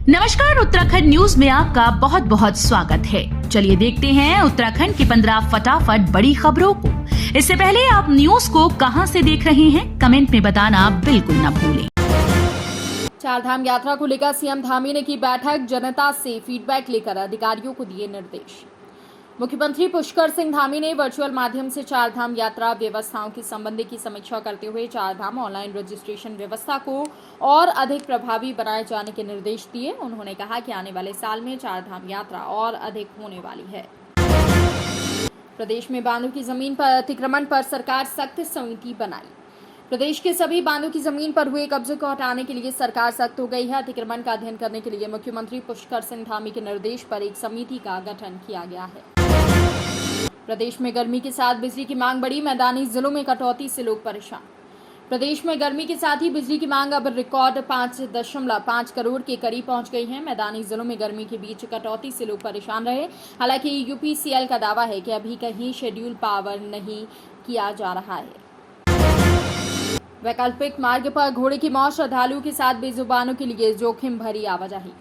नमस्कार, उत्तराखंड न्यूज में आपका बहुत बहुत स्वागत है। चलिए देखते हैं उत्तराखंड की 15 फटाफट बड़ी खबरों को। इससे पहले आप न्यूज को कहां से देख रहे हैं, कमेंट में बताना बिल्कुल न भूलें। चारधाम यात्रा को लेकर सीएम धामी ने की बैठक, जनता से फीडबैक लेकर अधिकारियों को दिए निर्देश। मुख्यमंत्री पुष्कर सिंह धामी ने वर्चुअल माध्यम से चारधाम यात्रा व्यवस्थाओं की संबंधी की समीक्षा करते हुए चारधाम ऑनलाइन रजिस्ट्रेशन व्यवस्था को और अधिक प्रभावी बनाए जाने के निर्देश दिए। उन्होंने कहा कि आने वाले साल में चारधाम यात्रा और अधिक होने वाली है। प्रदेश में बांधों की जमीन पर अतिक्रमण पर सरकार सख्त समिति बनाई। प्रदेश के सभी बांधों की जमीन पर हुए कब्जे को हटाने के लिए सरकार सख्त हो गई है। अतिक्रमण का अध्ययन करने के लिए मुख्यमंत्री पुष्कर सिंह धामी के निर्देश पर एक समिति का गठन किया गया है। प्रदेश में गर्मी के साथ बिजली की मांग बढ़ी, मैदानी जिलों में कटौती से लोग परेशान। प्रदेश में गर्मी के साथ ही बिजली की मांग अब रिकॉर्ड 5.5 करोड़ के करीब पहुंच गई है। मैदानी जिलों में गर्मी के बीच कटौती से लोग परेशान रहे। हालांकि यूपीसीएल का दावा है कि अभी कहीं शेड्यूल पावर नहीं किया जा रहा है। वैकल्पिक मार्ग पर घोड़े की मौत, श्रद्धालुओं के साथ बेजुबानों के लिए जोखिम भरी आवाजाही।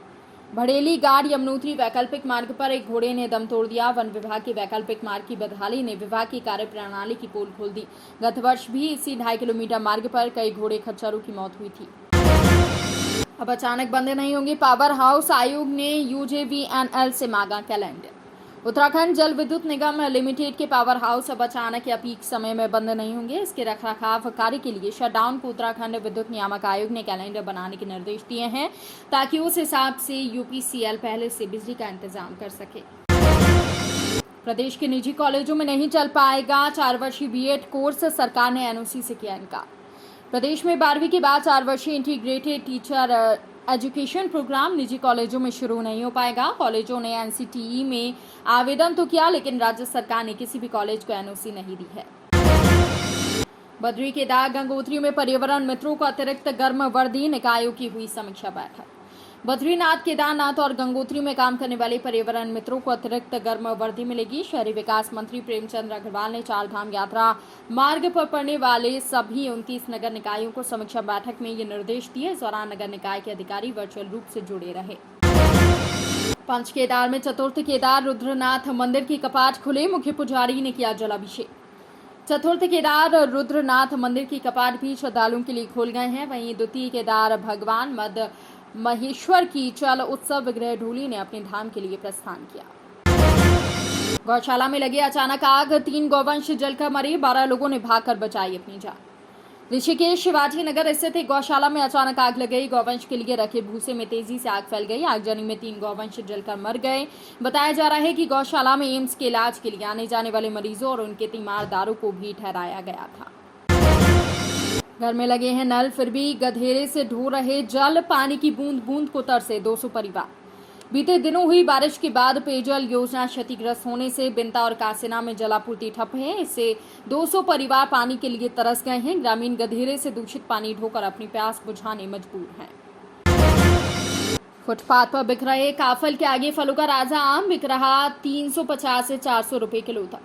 भड़ेली गाड़ यमुनोत्री वैकल्पिक मार्ग पर एक घोड़े ने दम तोड़ दिया। वन विभाग के वैकल्पिक मार्ग की बदहाली ने विभाग की कार्यप्रणाली की पोल खोल दी। गत वर्ष भी इसी 2.5 किलोमीटर मार्ग पर कई घोड़े खच्चरों की मौत हुई थी। अब अचानक बंद नहीं होंगे पावर हाउस, आयोग ने यूजेवीएनएल से मांगा कैलेंडर। उत्तराखंड जल विद्युत निगम लिमिटेड के पावर हाउस अब अचानक या पीक समय में बंद नहीं होंगे। इसके रखरखाव कार्य के लिए शटडाउन को उत्तराखंड विद्युत नियामक आयोग ने कैलेंडर बनाने के निर्देश दिए हैं, ताकि उस हिसाब से यूपीसीएल पहले से बिजली का इंतजाम कर सके। प्रदेश के निजी कॉलेजों में नहीं चल पाएगा 4 वर्षीय बीएड कोर्स, सरकार ने एनओसी से किया इनकार। प्रदेश में 12वीं के बाद 4 वर्षीय इंटीग्रेटेड टीचर एजुकेशन प्रोग्राम निजी कॉलेजों में शुरू नहीं हो पाएगा। कॉलेजों ने एनसीटीई में आवेदन तो किया, लेकिन राज्य सरकार ने किसी भी कॉलेज को एनओसी नहीं दी है। बद्री केदार गंगोत्री में पर्यावरण मित्रों को अतिरिक्त गर्म वर्दी, निकायों की हुई समीक्षा बैठक। बद्रीनाथ, केदारनाथ और गंगोत्री में काम करने वाले पर्यावरण मित्रों को अतिरिक्त गर्म वर्दी मिलेगी। शहरी विकास मंत्री प्रेमचंद अग्रवाल ने चारधाम यात्रा मार्ग पर पड़ने वाले सभी 29 नगर निकायों को समीक्षा बैठक में ये निर्देश दिए। इस दौरान नगर निकाय के अधिकारी वर्चुअल रूप से जुड़े रहे। पंच केदार में चतुर्थ केदार रुद्रनाथ मंदिर के कपाट खुले, मुख्य पुजारी ने किया जलाभिषेक। चतुर्थ केदार रुद्रनाथ मंदिर के कपाट भी श्रद्धालुओं के लिए खोल गए हैं। वहीं द्वितीय केदार भगवान मद महेश्वर की चल उत्सव विग्रह ढोली ने अपने धाम के लिए प्रस्थान किया। गौशाला में लगी अचानक आग, 3 गौवंश जलकर मरे, 12 लोगों ने भागकर बचाई अपनी जान। ऋषिकेश शिवाजी नगर स्थित एक गौशाला में अचानक आग लग गई। गौवंश के लिए रखे भूसे में तेजी से आग फैल गई। आगजनी में 3 गौवंश जलकर मर गए। बताया जा रहा है कि गौशाला में एम्स के इलाज के लिए आने जाने वाले मरीजों और उनके तीमारदारों को भी ठहराया गया था। घर में लगे हैं नल, फिर भी गधेरे से ढो रहे जल, पानी की बूंद बूंद को तरसे 200 परिवार। बीते दिनों हुई बारिश के बाद पेयजल योजना क्षतिग्रस्त होने से बिंता और कासेना में जलापूर्ति ठप है। इससे 200 परिवार पानी के लिए तरस गए हैं। ग्रामीण गधेरे से दूषित पानी ढोकर अपनी प्यास बुझाने मजबूर हैं। फुटपाथ पर बिक रहे काफल के आगे फलों का राजा आम बिक रहा 350 से 400 रुपए किलो तक।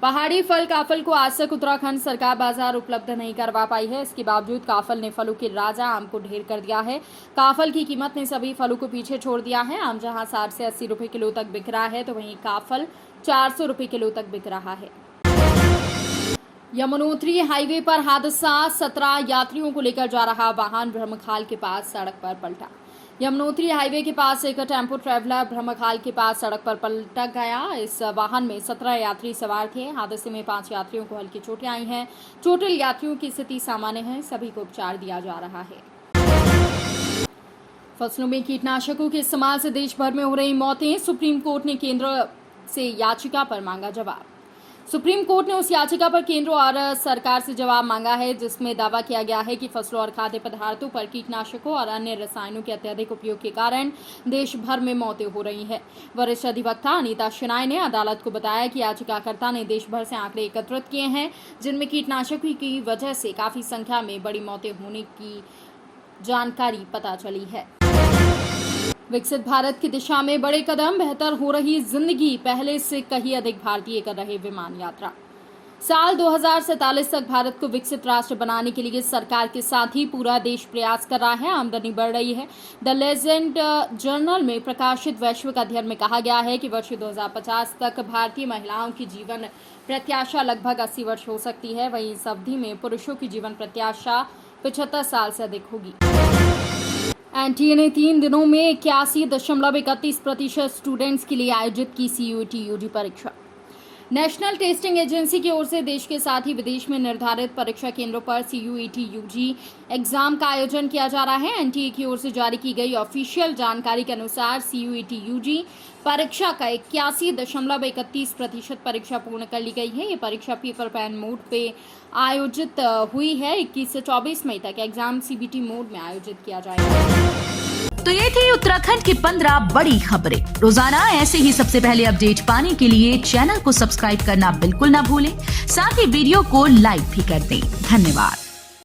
पहाड़ी फल काफल को आज तक उत्तराखंड सरकार बाजार उपलब्ध नहीं करवा पाई है। इसके बावजूद काफल ने फलों के राजा आम को ढेर कर दिया है। काफल की कीमत ने सभी फलों को पीछे छोड़ दिया है। आम जहां 60 से 80 रुपए किलो तक बिक रहा है, तो वहीं काफल 400 रुपए किलो तक बिक रहा है। यमुनोत्री हाईवे पर हादसा, 17 यात्रियों को लेकर जा रहा वाहन ब्रह्मखाल के पास सड़क पर पलटा। यमुनोत्री हाईवे के पास एक टेम्पो ट्रैवलर ब्रह्मखाल के पास सड़क पर पलट गया। इस वाहन में 17 यात्री सवार थे। हादसे में 5 यात्रियों को हल्की चोटें आई हैं। चोटिल यात्रियों की स्थिति सामान्य है, सभी को उपचार दिया जा रहा है। फसलों में कीटनाशकों के इस्तेमाल से देश भर में हो रही मौतें, सुप्रीम कोर्ट ने केंद्र से याचिका पर मांगा जवाब। सुप्रीम कोर्ट ने उस याचिका पर केंद्र और सरकार से जवाब मांगा है, जिसमें दावा किया गया है कि फसलों और खाद्य पदार्थों पर कीटनाशकों और अन्य रसायनों के अत्यधिक उपयोग के कारण देश भर में मौतें हो रही हैं। वरिष्ठ अधिवक्ता अनीता शेनाय ने अदालत को बताया कि याचिकाकर्ता ने देश भर से आंकड़े एकत्रित किए हैं, जिनमें कीटनाशकों की वजह से काफी संख्या में बड़ी मौतें होने की जानकारी पता चली है। विकसित भारत की दिशा में बड़े कदम, बेहतर हो रही जिंदगी, पहले से कहीं अधिक भारतीय कर रहे विमान यात्रा। साल 2047 तक भारत को विकसित राष्ट्र बनाने के लिए सरकार के साथ ही पूरा देश प्रयास कर रहा है। आमदनी बढ़ रही है। द लेजेंड जर्नल में प्रकाशित वैश्विक अध्ययन में कहा गया है कि वर्ष 2050 तक भारतीय महिलाओं की जीवन प्रत्याशा लगभग 80 वर्ष हो सकती है। वहीं इस अवधि में पुरुषों की जीवन प्रत्याशा 75 साल से अधिक होगी। एनटीए ने 3 दिनों में 81.31% स्टूडेंट्स के लिए आयोजित की CUET UG परीक्षा। नेशनल टेस्टिंग एजेंसी की ओर से देश के साथ ही विदेश में निर्धारित परीक्षा केंद्रों पर CUET UG एग्जाम का आयोजन किया जा रहा है। एनटीए की ओर से जारी की गई ऑफिशियल जानकारी के अनुसार CUET UG परीक्षा का 81.31% परीक्षा पूर्ण कर ली गई है। ये परीक्षा पेपर पैन मोड पे आयोजित हुई है। 21 से 24 मई तक एग्जाम CBT मोड में आयोजित किया जाएगा। तो ये थी उत्तराखंड की 15 बड़ी खबरें। रोजाना ऐसे ही सबसे पहले अपडेट पाने के लिए चैनल को सब्सक्राइब करना बिल्कुल ना भूलें। साथ ही वीडियो को लाइक भी कर दें। धन्यवाद।